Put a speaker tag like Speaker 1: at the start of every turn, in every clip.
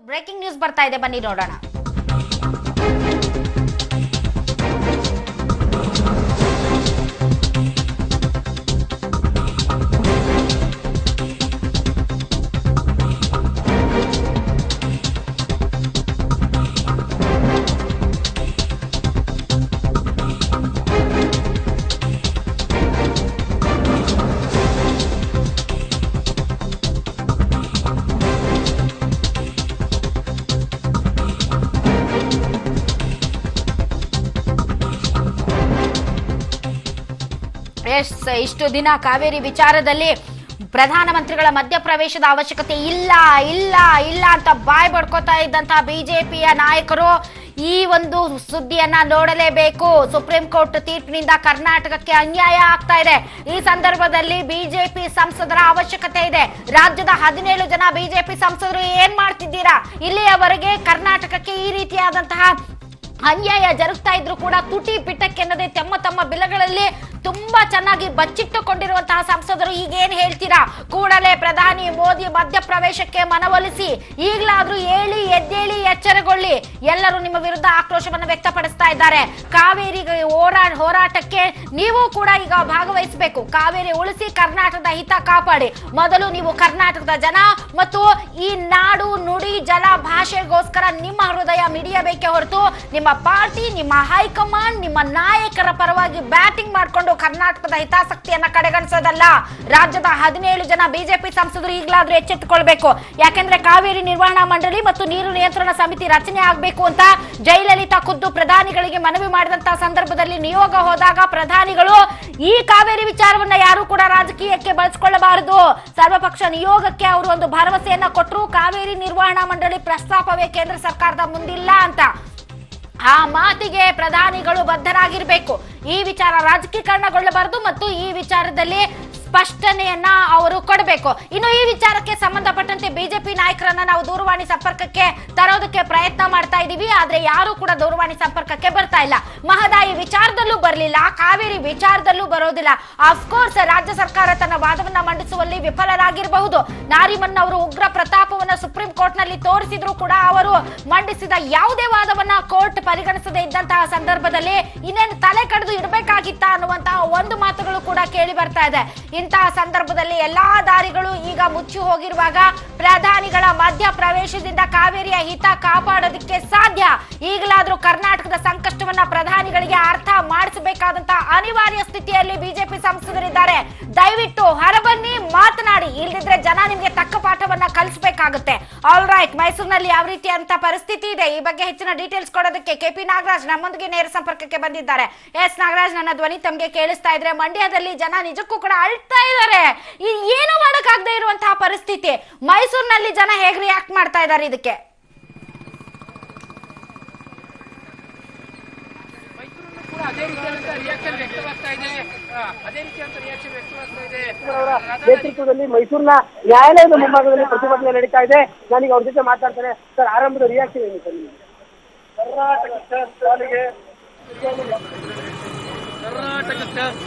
Speaker 1: Breaking news ಬರ್ತಾ ಇದೆ, ಬನ್ನಿ ನೋಡೋಣ. ಇಷ್ಟು ದಿನ ಕಾವೇರಿ ವಿಚಾರದಲ್ಲಿ ಪ್ರಧಾನಮಂತ್ರಿಗಳ ಮಧ್ಯಪ್ರವೇಶದ ಅವಶ್ಯಕತೆ ಇಲ್ಲ ಇಲ್ಲ ಇಲ್ಲ ಅಂತ ಬಾಯ್ ಬಡ್ಕೋತಾ ಇದ್ದಂತಹ ಬಿಜೆಪಿಯ ನಾಯಕರು ಈ ಒಂದು ಸುದ್ದಿಯನ್ನ ನೋಡಲೇಬೇಕು. ಸುಪ್ರೀಂ ಕೋರ್ಟ್ ತೀರ್ಪಿನಿಂದ ಕರ್ನಾಟಕಕ್ಕೆ ಅನ್ಯಾಯ ಆಗ್ತಾ ಇದೆ. ಈ ಸಂದರ್ಭದಲ್ಲಿ ಬಿಜೆಪಿ ಸಂಸದರ ಅವಶ್ಯಕತೆ ಇದೆ. ರಾಜ್ಯದ 17 ಜನ ಬಿಜೆಪಿ ಸಂಸದರು ಏನ್ ಮಾಡ್ತಿದ್ದೀರಾ? ಇಲ್ಲಿಯವರೆಗೆ ಕರ್ನಾಟಕಕ್ಕೆ ಈ ರೀತಿಯಾದಂತಹ ಅನ್ಯಾಯ ಜರುಗ್ತಾ ಇದ್ರು ಕೂಡ ತುಟಿ ಬಿಟ್ಟಕ್ಕೆನ್ನದೆ ತಮ್ಮ ಬಿಲಗಳಲ್ಲಿ ತುಂಬಾ ಚೆನ್ನಾಗಿ ಬಚ್ಚಿಟ್ಟುಕೊಂಡಿರುವಂತಹ ಸಂಸದರು ಈಗೇನ್ ಹೇಳ್ತೀರಾ? ಕೂಡಲೇ ಪ್ರಧಾನಿ ಮೋದಿ ಮಧ್ಯಪ್ರವೇಶಕ್ಕೆ ಮನವೊಲಿಸಿ, ಈಗಲಾದ್ರೂ ಎದ್ದೇಳಿ ಎಚ್ಚರಗೊಳ್ಳಿ. ಎಲ್ಲರೂ ನಿಮ್ಮ ವಿರುದ್ಧ ಆಕ್ರೋಶವನ್ನು ವ್ಯಕ್ತಪಡಿಸ್ತಾ ಇದ್ದಾರೆ. ಕಾವೇರಿ ಹೋರಾಟಕ್ಕೆ ನೀವು ಕೂಡ ಈಗ ಭಾಗವಹಿಸಬೇಕು. ಕಾವೇರಿ ಉಳಿಸಿ, ಕರ್ನಾಟಕದ ಹಿತ ಕಾಪಾಡಿ. ಮೊದಲು ನೀವು ಕರ್ನಾಟಕದ ಜನ ಮತ್ತು ಈ ನಾಡು ನುಡಿ ಜಲ ಭಾಷೆಗೋಸ್ಕರ ನಿಮ್ಮ ಹೃದಯ ಮಿಡಿಯಬೇಕೆ ಹೊರತು ನಿಮ್ಮ ಪಾರ್ಟಿ, ನಿಮ್ಮ ಹೈಕಮಾಂಡ್, ನಿಮ್ಮ ನಾಯಕರ ಪರವಾಗಿ ಬ್ಯಾಟಿಂಗ್ ಮಾಡಿಕೊಂಡು ಕರ್ನಾಟಕದ ಹಿತಾಸಕ್ತಿಯನ್ನ ಕಡೆಗಣಿಸೋದಲ್ಲ. ರಾಜ್ಯದ 17 ಜನ ಬಿಜೆಪಿ ಸಂಸದರು ಈಗಲಾದ್ರೂ ಎಚ್ಚೆತ್ತುಕೊಳ್ಬೇಕು. ಯಾಕೆಂದ್ರೆ ಕಾವೇರಿ ನಿರ್ವಹಣಾ ಮಂಡಳಿ ಮತ್ತು ನೀರು ನಿಯಂತ್ರಣ ಸಮಿತಿ ರಚನೆ ಆಗಬೇಕು ಅಂತ ಜಯಲಲಿತಾ ಖುದ್ದು ಪ್ರಧಾನಿಗಳಿಗೆ ಮನವಿ ಮಾಡಿದಂತಹ ಸಂದರ್ಭದಲ್ಲಿ ನಿಯೋಗ ಹೋದಾಗ ಪ್ರಧಾನಿಗಳು ಈ ಕಾವೇರಿ ವಿಚಾರವನ್ನ ಯಾರು ಕೂಡ ರಾಜಕೀಯಕ್ಕೆ ಬಳಸಿಕೊಳ್ಳಬಾರದು, ಸರ್ವಪಕ್ಷ ನಿಯೋಗಕ್ಕೆ ಅವರು ಒಂದು ಭರವಸೆಯನ್ನ ಕೊಟ್ಟರು. ಕಾವೇರಿ ನಿರ್ವಹಣಾ ಮಂಡಳಿ ಪ್ರಸ್ತಾಪವೇ ಕೇಂದ್ರ ಸರ್ಕಾರದ ಮುಂದಿಲ್ಲ ಅಂತ. ಆ ಮಾತಿಗೆ ಪ್ರಧಾನಿಗಳು ಬದ್ಧರಾಗಿರ್ಬೇಕು. ಈ ವಿಚಾರ ರಾಜಕೀಕರಣಗೊಳ್ಳಬಾರದು ಮತ್ತು ಈ ವಿಚಾರದಲ್ಲಿ ಸ್ಪಷ್ಟನೆಯನ್ನ ಅವರು ಕೊಡಬೇಕು. ಇನ್ನು ಈ ವಿಚಾರಕ್ಕೆ ಸಂಬಂಧಪಟ್ಟಂತೆ ಬಿಜೆಪಿ ನಾಯಕರನ್ನ ನಾವು ದೂರವಾಣಿ ಸಂಪರ್ಕಕ್ಕೆ ತರೋದಕ್ಕೆ ಪ್ರಯತ್ನ ಮಾಡ್ತಾ ಇದೀವಿ. ಆದ್ರೆ ಯಾರು ಕೂಡ ದೂರವಾಣಿ ಸಂಪರ್ಕಕ್ಕೆ ಬರ್ತಾ ಇಲ್ಲ. ಮಹದಾಯಿ ವಿಚಾರದಲ್ಲೂ ಬರಲಿಲ್ಲ, ಕಾವೇರಿ ವಿಚಾರದಲ್ಲೂ ಬರೋದಿಲ್ಲ. ಅಫ್ಕೋರ್ಸ್ ರಾಜ್ಯ ಸರ್ಕಾರ ತನ್ನ ವಾದವನ್ನ ಮಂಡಿಸುವಲ್ಲಿ ವಿಫಲರಾಗಿರಬಹುದು. ನಾರಿಮನ್ ಅವರು ಉಗ್ರ ಪ್ರತಾಪವನ್ನ ಸುಪ್ರೀಂ ಕೋರ್ಟ್ ನಲ್ಲಿ ತೋರಿಸಿದ್ರು ಕೂಡ ಅವರು ಮಂಡಿಸಿದ ಯಾವುದೇ ವಾದವನ್ನ ಕೋರ್ಟ್ ಪರಿಗಣಿಸದೇ ಇದ್ದಂತಹ ಸಂದರ್ಭದಲ್ಲಿ ಇನ್ನೇನು ತಲೆ ಕಡಿದು ಇಡಬೇಕಾಗಿತ್ತ ಅನ್ನುವಂತಹ ಒಂದು ಮಾತುಗಳು ಕೂಡ ಕೇಳಿ ಬರ್ತಾ ಇದೆ. ಇಂತಹ ಸಂದರ್ಭದಲ್ಲಿ ಎಲ್ಲಾ ದಾರಿಗಳು ಈಗ ಮುಚ್ಚಿ ಹೋಗಿರುವಾಗ ಪ್ರಧಾನಿಗಳ ಮಧ್ಯ ಪ್ರವೇಶದಿಂದ ಕಾವೇರಿಯ ಹಿತ ಕಾಪಾಡೋದಕ್ಕೆ ಸಾಧ್ಯ. ಈಗಲಾದ್ರೂ ಕರ್ನಾಟಕದ ಸಂಕಷ್ಟವನ್ನ ಪ್ರಧಾನಿಗಳಿಗೆ ಅರ್ಥ ಮಾಡಿಸಬೇಕಾದಂತಹ ಅನಿವಾರ್ಯ ಸ್ಥಿತಿಯಲ್ಲಿ ಬಿಜೆಪಿ ಸಂಸದರಿದ್ದಾರೆ. ದಯವಿಟ್ಟು ಹೊರಬನ್ನಿ, ಮಾತನಾಡಿ. ಇಲ್ಲದಿದ್ರೆ ಜನ ನಿಮ್ಗೆ ತಕ್ಕ ಪಾಠವನ್ನ ಕಲಿಸಬೇಕಾಗುತ್ತೆ. ಆಲ್ ರೈಟ್, ಮೈಸೂರಿನಲ್ಲಿ ಯಾವ ರೀತಿ ಅಂತ ಪರಿಸ್ಥಿತಿ ಇದೆ, ಈ ಬಗ್ಗೆ ಹೆಚ್ಚಿನ ಡೀಟೇಲ್ಸ್ ಕೊಡೋದಕ್ಕೆ ಕೆಪಿ ನಾಗರಾಜ್ ನಮ್ಮೊಂದಿಗೆ ನೇರ ಸಂಪರ್ಕಕ್ಕೆ ಬಂದಿದ್ದಾರೆ. ಎಸ್ ನಾಗರಾಜ್, ನನ್ನ ಧ್ವನಿ ತಮಗೆ ಕೇಳಿಸ್ತಾ ಇದ್ರೆ ಮಂಡ್ಯದಲ್ಲಿ ಜನ ನಿಜಕ್ಕೂ ಕೂಡ ಅಳ್ತಾ ಇದ್ದಾರೆ. ಏನು ಮಾಡಕ್ಕಾಗದೆ ಇರುವಂತಹ ಪರಿಸ್ಥಿತಿ. ಮೈಸೂರಿನಲ್ಲಿ ಜನ ಹೇಗೆ ರಿಯಾಕ್ಟ್ ಮಾಡ್ತಾ ಇದ್ದಾರೆ ಇದಕ್ಕೆ?
Speaker 2: ನೇತೃತ್ವದಲ್ಲಿ ಮೈಸೂರಿನ ನ್ಯಾಯಾಲಯದ ಮುಂಭಾಗದಲ್ಲಿ ಪ್ರತಿಭಟನೆ ನಡೀತಾ ಇದೆ. ನಾನೀಗ ಅವ್ರ ಜೊತೆ ಮಾತಾಡ್ತೇನೆ. ಸರ್, ಆರಂಭದ ರಿಯಾಕ್ಷನ್ ಏನು ಸರ್?
Speaker 3: ಕರ್ನಾಟಕ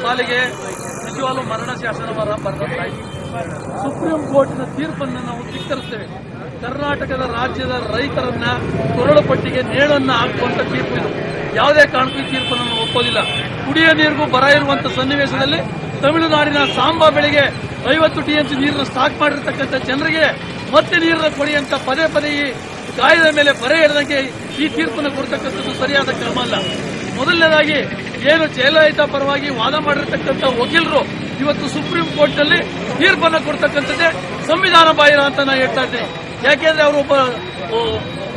Speaker 3: ಪಾಲಿಗೆ ನಿಜವಾಗ್ಲೂ ಮರಣ ಶಾಸನ ಬರೆದಿದ್ದಾರೆ. ಸುಪ್ರೀಂ ಕೋರ್ಟ್ನ ತೀರ್ಪನ್ನು ನಾವು ಧಿಕ್ಕರಿಸ್ತೇವೆ. ಕರ್ನಾಟಕದ ರಾಜ್ಯದ ರೈತರನ್ನ ಕೊರಳು ಪಟ್ಟಿಗೆ ನೇಳನ್ನ ಹಾಕುವಂತ ತೀರ್ಪು ಇದು. ಯಾವುದೇ ಕಾರಣಕ್ಕೂ ಈ ತೀರ್ಪನ್ನು ಒಪ್ಪೋದಿಲ್ಲ. ಕುಡಿಯ ನೀರಿಗೂ ಬರ ಇರುವಂತಹ ಸನ್ನಿವೇಶದಲ್ಲಿ ತಮಿಳುನಾಡಿನ ಸಾಂಬಾ ಬೆಳೆಗೆ 50 TMC ನೀರನ್ನು ಸ್ಟಾಕ್ ಮಾಡಿರ್ತಕ್ಕಂಥ ಜನರಿಗೆ ಮತ್ತೆ ನೀರನ್ನು ಕೊಡಿ ಅಂತ ಪದೇ ಈ ಗಾಯದ ಮೇಲೆ ಬರೆ ಹಿಡಿದಂಗೆ ಈ ತೀರ್ಪನ್ನು ಕೊಡ್ತಕ್ಕಂಥದ್ದು ಸರಿಯಾದ ಕ್ರಮ ಅಲ್ಲ. ಮೊದಲನೇದಾಗಿ ಏನು ಜಯಲಲಿತಾ ಪರವಾಗಿ ವಾದ ಮಾಡಿರ್ತಕ್ಕಂಥ ವಕೀಲರು ಇವತ್ತು ಸುಪ್ರೀಂ ಕೋರ್ಟ್ ನಲ್ಲಿ ತೀರ್ಪನ್ನು ಕೊಡ್ತಕ್ಕಂಥದ್ದೇ ಸಂವಿಧಾನ ಬಾಹಿರ ಅಂತ ನಾನು ಹೇಳ್ತಾ ಇದ್ದೇನೆ. ಯಾಕೆಂದ್ರೆ ಅವರು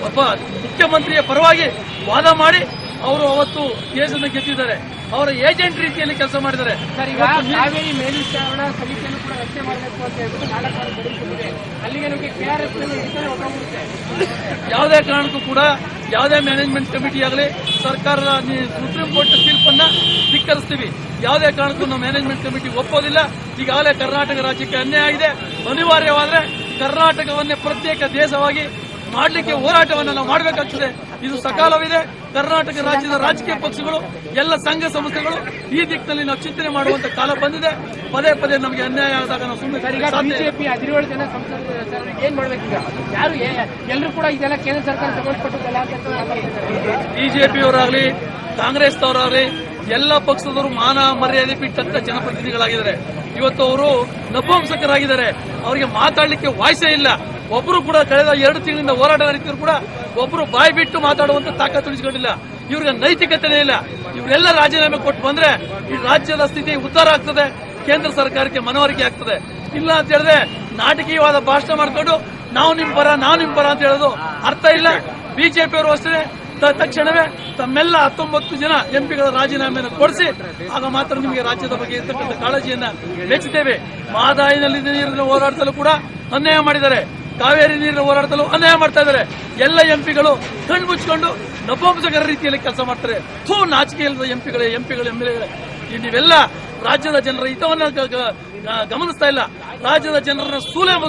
Speaker 3: ಒಬ್ಬ ಮುಖ್ಯಮಂತ್ರಿಯ ಪರವಾಗಿ ವಾದ ಮಾಡಿ ಅವರು ಅವತ್ತು ಕೇಸನ್ನು ಗೆದ್ದಿದ್ದಾರೆ. ಅವರ ಏಜೆಂಟ್ ರೀತಿಯಲ್ಲಿ ಕೆಲಸ ಮಾಡಿದ್ದಾರೆ.
Speaker 2: ಕಾವೇರಿ ಮೇಲ್ವಿಚಾರಣಾ ಸಮಿತಿಯನ್ನು ಕೂಡ ರಚನೆ ಮಾಡಬೇಕು ಅಂತ ಹೇಳ್ಬಿಟ್ಟು ಅಲ್ಲಿಗೆ ನಮಗೆ KRS
Speaker 3: ಯಾವುದೇ ಕಾರಣಕ್ಕೂ ಕೂಡ ಯಾವುದೇ ಮ್ಯಾನೇಜ್ಮೆಂಟ್ ಕಮಿಟಿ ಆಗಲಿ ಸರ್ಕಾರದ ಸುಪ್ರೀಂ ಕೋರ್ಟ್ ತೀರ್ಪನ್ನ ಧಿಕ್ಕರಿಸ್ತೀವಿ. ಯಾವುದೇ ಕಾರಣಕ್ಕೂ ನಾವು ಮ್ಯಾನೇಜ್ಮೆಂಟ್ ಕಮಿಟಿ ಒಪ್ಪೋದಿಲ್ಲ. ಈಗಾಗಲೇ ಕರ್ನಾಟಕ ರಾಜ್ಯಕ್ಕೆ ಅನ್ಯಾಯ ಆಗಿದೆ. ಅನಿವಾರ್ಯವಾದ್ರೆ ಕರ್ನಾಟಕವನ್ನೇ ಪ್ರತ್ಯೇಕ ದೇಶವಾಗಿ ಮಾಡಲಿಕ್ಕೆ ಹೋರಾಟವನ್ನು ನಾವು ಮಾಡಬೇಕಾಗ್ತದೆ. ಇದು ಸಕಾಲವಿದೆ. ಕರ್ನಾಟಕ ರಾಜ್ಯದ ರಾಜಕೀಯ ಪಕ್ಷಗಳು, ಎಲ್ಲ ಸಂಘ ಸಂಸ್ಥೆಗಳು ಈ ದಿಕ್ಕಿನಲ್ಲಿ ನಾವು ಚಿಂತನೆ ಮಾಡುವಂತ ಕಾಲ ಬಂದಿದೆ. ಪದೇ ಪದೇ ನಮಗೆ ಅನ್ಯಾಯ ಆದಾಗ ನಾವು ಸುಮ್ಮನೆ
Speaker 4: ಬಿಜೆಪಿ 17 ಜನ ಸಂಸದರು ಏನ್ ಮಾಡ್ಬೇಕೀಗ? ಯಾರು ಎಲ್ಲರೂ ಕೂಡ ಇದೆಲ್ಲ ಕೇಂದ್ರ ಸರ್ಕಾರ ಸಂಬಂಧಪಟ್ಟದಲ್ಲ ಅಂತ
Speaker 3: ಬಿಜೆಪಿಯವರಾಗ್ಲಿ ಕಾಂಗ್ರೆಸ್ನವರಾಗ್ಲಿ ಎಲ್ಲ ಪಕ್ಷದವರು ಮಾನ ಮರ್ಯಾದೆ ಬಿಟ್ಟಂತ ಜನಪ್ರತಿನಿಧಿಗಳಾಗಿದ್ದಾರೆ. ಇವತ್ತು ಅವರು ನಪುಂಸಕರಾಗಿದ್ದಾರೆ. ಅವರಿಗೆ ಮಾತಾಡಲಿಕ್ಕೆ ವಾಯ್ಸೇ ಇಲ್ಲ. ಒಬ್ಬರು ಕೂಡ ಕಳೆದ 2 ತಿಂಗಳಿಂದ ಹೋರಾಟ ನಡೀತಿದ್ರು ಕೂಡ ಒಬ್ಬರು ಬಾಯಿ ಬಿಟ್ಟು ಮಾತಾಡುವಂತ ತಾಕತ್ತು ಉಳಿಸಿಕೊಂಡಿಲ್ಲ. ಇವ್ರಿಗೆ ನೈತಿಕತೆನೇ ಇಲ್ಲ. ಇವರೆಲ್ಲ ರಾಜೀನಾಮೆ ಕೊಟ್ಟು ಬಂದ್ರೆ ಈ ರಾಜ್ಯದ ಸ್ಥಿತಿ ಉದ್ಧಾರ ಆಗ್ತದೆ, ಕೇಂದ್ರ ಸರ್ಕಾರಕ್ಕೆ ಮನವರಿಕೆ ಆಗ್ತದೆ. ಇಲ್ಲ ಅಂತ ಹೇಳಿದ್ರೆ ನಾಟಕೀಯವಾದ ಭಾಷಣ ಮಾಡ್ಕೊಂಡು ನಾವು ನಿಮ್ ಪರ ಅಂತ ಹೇಳೋದು ಅರ್ಥ ಇಲ್ಲ. ಬಿಜೆಪಿಯವರು ಅಷ್ಟೇ ತಕ್ಷಣವೇ ತಮ್ಮೆಲ್ಲ 19 ಜನ ಎಂಪಿಗಳ ರಾಜೀನಾಮೆಯನ್ನು ಕೊಡಿಸಿ, ಆಗ ಮಾತ್ರ ನಿಮಗೆ ರಾಜ್ಯದ ಬಗ್ಗೆ ಇರ್ತಕ್ಕಂಥ ಕಾಳಜಿಯನ್ನ ಮೆಚ್ಚುತ್ತೇವೆ. ಮಹದಾಯಿನಲ್ಲಿ ನೀರಿನ ಹೋರಾಟದಲ್ಲೂ ಕೂಡ ಅನ್ಯಾಯ ಮಾಡಿದ್ದಾರೆ, ಕಾವೇರಿ ನೀರಿನ ಹೋರಾಟದಲ್ಲೂ ಅನ್ಯಾಯ ಮಾಡ್ತಾ ಇದ್ದಾರೆ. ಎಲ್ಲ ಎಂಪಿಗಳು ಕಣ್ಣು ಮುಚ್ಚಿಕೊಂಡು ನಪುಂಸಕರ ರೀತಿಯಲ್ಲಿ ಕೆಲಸ ಮಾಡ್ತಾರೆ. ನಾಚಿಕೆ ಇಲ್ಲದ ಎಂಪಿಗಳು ಎಂಎಲ್ಎಗಳೇ, ನೀವೆಲ್ಲ ರಾಜ್ಯದ ಜನರ ಹಿತವನ್ನ ಗಮನಿಸ್ತಾ ಇಲ್ಲ. ರಾಜ್ಯದ ಜನರನ್ನ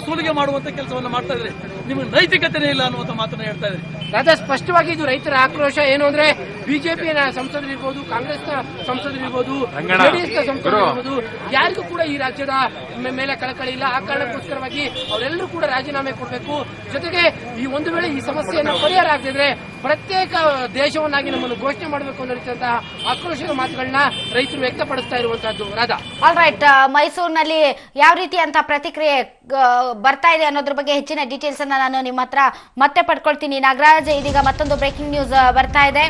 Speaker 3: ಸೂಲಿಗೆ ಮಾಡುವಂತ ಕೆಲಸವನ್ನ ಮಾಡ್ತಾ ಇದ್ರಿ. ನಿಮಗೆ ನೈತಿಕತೆನೇ ಇಲ್ಲ ಅನ್ನುವಂತ ಮಾತನ್ನ ಹೇಳ್ತಾ ಇದ್ರಿ.
Speaker 4: ರಾಧಾ, ಸ್ಪಷ್ಟವಾಗಿ ಇದು ರೈತರ ಆಕ್ರೋಶ ಏನು ಅಂದ್ರೆ ಬಿಜೆಪಿ ಸಂಸದರಿರ್ಬೋದು, ಕಾಂಗ್ರೆಸ್ನ ಸಂಸದರಿರ್ಬೋದು, ಜೆಡಿಎಸ್ನ ಸಂಸದರಿರ್ಬೋದು, ಯಾರಿಗೂ ಕೂಡ ಈ ರಾಜ್ಯದ ಮೇಲೆ ಕಳಕಳಿ ಇಲ್ಲ. ಆ ಕಾರಣಕ್ಕೋಸ್ಕರವಾಗಿ ಅವರೆಲ್ಲರೂ ಕೂಡ ರಾಜೀನಾಮೆ ಕೊಡಬೇಕು. ಜೊತೆಗೆ ಈ ಒಂದು ವೇಳೆ ಈ ಸಮಸ್ಯೆಯನ್ನು ಪರಿಹಾರ ಆಗದಿದ್ರೆ ಪ್ರತ್ಯೇಕ ದೇಶವನ್ನಾಗಿ ನಮ್ಮನ್ನು ಘೋಷಣೆ ಮಾಡಬೇಕು ಅನ್ನೋ ಆಕ್ರೋಶದ ಮಾತುಗಳನ್ನ ರೈತರು ವ್ಯಕ್ತಪಡಿಸ್ತಾ ಇರುವಂತಹದ್ದು. ರಾಧಾ,
Speaker 1: ಆಲ್ ರೈಟ್, ಮೈಸೂರಿನಲ್ಲಿ ಯಾವ ರೀತಿ ಅಂತ ಪ್ರತಿಕ್ರಿಯೆ ಬರ್ತಾ ಇದೆ ಅನ್ನೋದ್ರ ಬಗ್ಗೆ ಹೆಚ್ಚಿನ ಡೀಟೇಲ್ಸ್ ಅನ್ನ ನಾನು ನಿಮ್ಮ ಹತ್ರ ಮತ್ತೆ ಪಡ್ಕೊಳ್ತೀನಿ. ನಾಗರಾಜ್, ಇದೀಗ ಮತ್ತೊಂದು ಬ್ರೇಕಿಂಗ್ ನ್ಯೂಸ್ ಬರ್ತಾ ಇದೆ.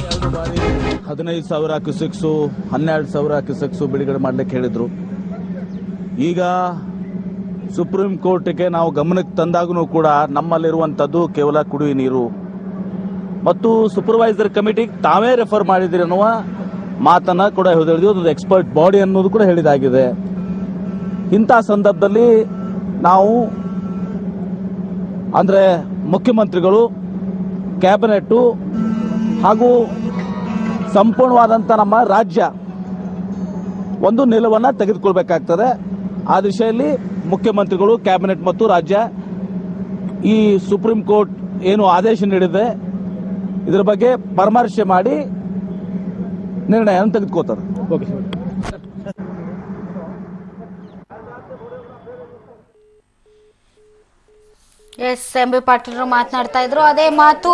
Speaker 5: ಎರಡು ಬಾರಿ 15,000 ಕ್ಯೂಸೆಕ್ಸು 12,000 ಕ್ಯೂಸೆಕ್ಸು ಬಿಡುಗಡೆ ಮಾಡಲಿಕ್ಕೆ ಹೇಳಿದ್ರು. ಈಗ ಸುಪ್ರೀಂ ಕೋರ್ಟ್ಗೆ ನಾವು ಗಮನಕ್ಕೆ ತಂದಾಗೂ ಕೂಡ ನಮ್ಮಲ್ಲಿರುವಂಥದ್ದು ಕೇವಲ ಕುಡಿಯುವ ನೀರು ಮತ್ತು ಸೂಪರ್ವೈಸರ್ ಕಮಿಟಿಗೆ ತಾವೇ ರೆಫರ್ ಮಾಡಿದಿರಿ ಅನ್ನುವ ಮಾತನ್ನ ಕೂಡ ಹೇಳಿದ್ವಿ. ಒಂದು ಎಕ್ಸ್ಪರ್ಟ್ ಬಾಡಿ ಅನ್ನೋದು ಕೂಡ ಹೇಳಿದಾಗಿದೆ. ಇಂಥ ಸಂದರ್ಭದಲ್ಲಿ ನಾವು ಅಂದರೆ ಮುಖ್ಯಮಂತ್ರಿಗಳು, ಕ್ಯಾಬಿನೆಟ್ಟು ಹಾಗೂ ಸಂಪೂರ್ಣವಾದಂಥ ನಮ್ಮ ರಾಜ್ಯ ಒಂದು ನಿಲುವನ್ನು ತೆಗೆದುಕೊಳ್ಬೇಕಾಗ್ತದೆ. ಆ ದಿಶೆಯಲ್ಲಿ ಮುಖ್ಯಮಂತ್ರಿಗಳು, ಕ್ಯಾಬಿನೆಟ್ ಮತ್ತು ರಾಜ್ಯ ಈ ಸುಪ್ರೀಂ ಕೋರ್ಟ್ ಏನು ಆದೇಶ ನೀಡಿದೆ ಇದರ ಬಗ್ಗೆ ಪರಾಮರ್ಶೆ ಮಾಡಿ ನಿರ್ಣಯವನ್ನು ತೆಗೆದುಕೋತಾರೆ.
Speaker 1: S, MB. ಪಾಟೀಲ್ ಮಾತನಾಡ್ತಾ ಇದ್ರು. ಅದೇ ಮಾತು,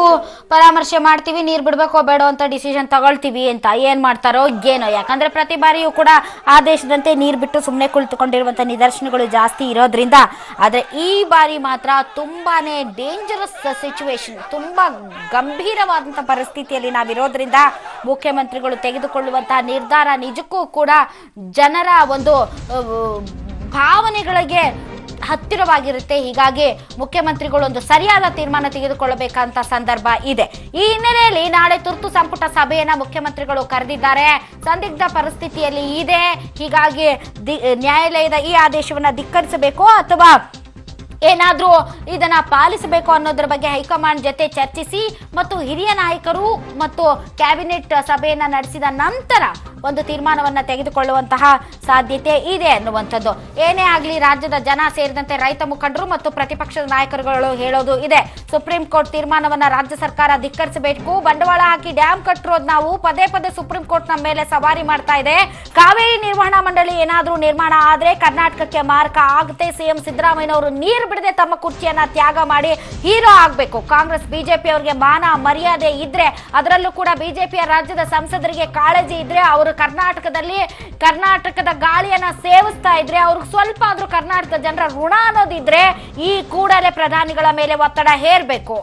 Speaker 1: ಪರಾಮರ್ಶೆ ಮಾಡ್ತೀವಿ, ನೀರ್ ಬಿಡ್ಬೇಕೋ ಬೇಡೋ ಅಂತ ಡಿಸಿಷನ್ ತಗೊಳ್ತೀವಿ ಅಂತ. ಏನ್ ಮಾಡ್ತಾರೋ ಏನೋ, ಯಾಕಂದ್ರೆ ಪ್ರತಿ ಬಾರಿಯೂ ಕೂಡ ಆದೇಶದಂತೆ ನೀರ್ ಬಿಟ್ಟು ಸುಮ್ಮನೆ ಕುಳಿತುಕೊಂಡಿರುವಂತ ನಿದರ್ಶನಗಳು ಜಾಸ್ತಿ ಇರೋದ್ರಿಂದ. ಆದ್ರೆ ಈ ಬಾರಿ ಮಾತ್ರ ತುಂಬಾನೇ ಡೇಂಜರಸ್ ಸಿಚುವೇಶನ್, ತುಂಬಾ ಗಂಭೀರವಾದಂತಹ ಪರಿಸ್ಥಿತಿಯಲ್ಲಿ ನಾವಿರೋದ್ರಿಂದ ಮುಖ್ಯಮಂತ್ರಿಗಳು ತೆಗೆದುಕೊಳ್ಳುವಂತಹ ನಿರ್ಧಾರ ನಿಜಕ್ಕೂ ಕೂಡ ಜನರ ಒಂದು ಭಾವನೆಗಳಿಗೆ ಹತ್ತಿರವಾಗಿರುತ್ತೆ. ಹೀಗಾಗಿ ಮುಖ್ಯಮಂತ್ರಿಗಳು ಒಂದು ಸರಿಯಾದ ತೀರ್ಮಾನ ತೆಗೆದುಕೊಳ್ಳಬೇಕಂತ ಸಂದರ್ಭ ಇದೆ. ಈ ಹಿನ್ನೆಲೆಯಲ್ಲಿ ನಾಳೆ ತುರ್ತು ಸಂಪುಟ ಸಭೆಯನ್ನ ಮುಖ್ಯಮಂತ್ರಿಗಳು ಕರೆದಿದ್ದಾರೆ. ಸಂದಿಗ್ಧ ಪರಿಸ್ಥಿತಿಯಲ್ಲಿ ಇದೆ. ಹೀಗಾಗಿ ನ್ಯಾಯಾಲಯದ ಈ ಆದೇಶವನ್ನ ಧಿಕ್ಕರಿಸಬೇಕು ಅಥವಾ ಏನಾದ್ರೂ ಇದನ್ನ ಪಾಲಿಸಬೇಕು ಅನ್ನೋದ್ರ ಬಗ್ಗೆ ಹೈಕಮಾಂಡ್ ಜೊತೆ ಚರ್ಚಿಸಿ ಮತ್ತು ಹಿರಿಯ ನಾಯಕರು ಮತ್ತು ಕ್ಯಾಬಿನೆಟ್ ಸಭೆಯನ್ನ ನಡೆಸಿದ ನಂತರ ಒಂದು ತೀರ್ಮಾನವನ್ನ ತೆಗೆದುಕೊಳ್ಳುವಂತಹ ಸಾಧ್ಯತೆ ಇದೆ ಅನ್ನುವಂಥದ್ದು. ಏನೇ ಆಗಲಿ ರಾಜ್ಯದ ಜನ ಸೇರಿದಂತೆ ರೈತ ಮುಖಂಡರು ಮತ್ತು ಪ್ರತಿಪಕ್ಷದ ನಾಯಕರುಗಳು ಹೇಳೋದು ಇದೆ, ಸುಪ್ರೀಂ ಕೋರ್ಟ್ ತೀರ್ಮಾನವನ್ನ ರಾಜ್ಯ ಸರ್ಕಾರ ಧಿಕ್ಕರಿಸಬೇಕು. ಬಂಡವಾಳ ಹಾಕಿ ಡ್ಯಾಂ ಕಟ್ಟಿರೋದು ನಾವು, ಪದೇ ಪದೇ ಸುಪ್ರೀಂ ಕೋರ್ಟ್ ನಮ್ಮ ಮೇಲೆ ಸವಾರಿ ಮಾಡ್ತಾ ಇದೆ. ಕಾವೇರಿ ನಿರ್ವಹಣಾ ಮಂಡಳಿ ಏನಾದ್ರೂ ನಿರ್ಮಾಣ ಆದ್ರೆ ಕರ್ನಾಟಕಕ್ಕೆ ಮಾರಕ ಆಗುತ್ತೆ. ಸಿಎಂ ಸಿದ್ದರಾಮಯ್ಯನವರು ನೀರು ಬಿಡದೆ ತಮ್ಮ ಕುರ್ಚಿಯನ್ನ ತ್ಯಾಗ ಮಾಡಿ ಹೀರೋ ಆಗ್ಬೇಕು. ಕಾಂಗ್ರೆಸ್ ಬಿಜೆಪಿ ಅವರಿಗೆ ಮಾನ ಮರ್ಯಾದೆ ಇದ್ರೆ, ಅದರಲ್ಲೂ ಕೂಡ ಬಿಜೆಪಿಯ ರಾಜ್ಯದ ಸಂಸದರಿಗೆ ಕಾಳಜಿ ಇದ್ರೆ, ಅವರು ಕರ್ನಾಟಕದ ಗಾಳಿಯನ್ನ ಸೇವಿಸ್ತಾ ಇದ್ರೆ, ಅವ್ರಿಗೆ ಸ್ವಲ್ಪ ಆದ್ರೂ ಕರ್ನಾಟಕ ಜನರ ಋಣ ಅನ್ನೋದಿದ್ರೆ ಈ ಕೂಡಲೇ ಪ್ರಧಾನಿಗಳ ಮೇಲೆ ಒತ್ತಡ ಹೇರಬೇಕು.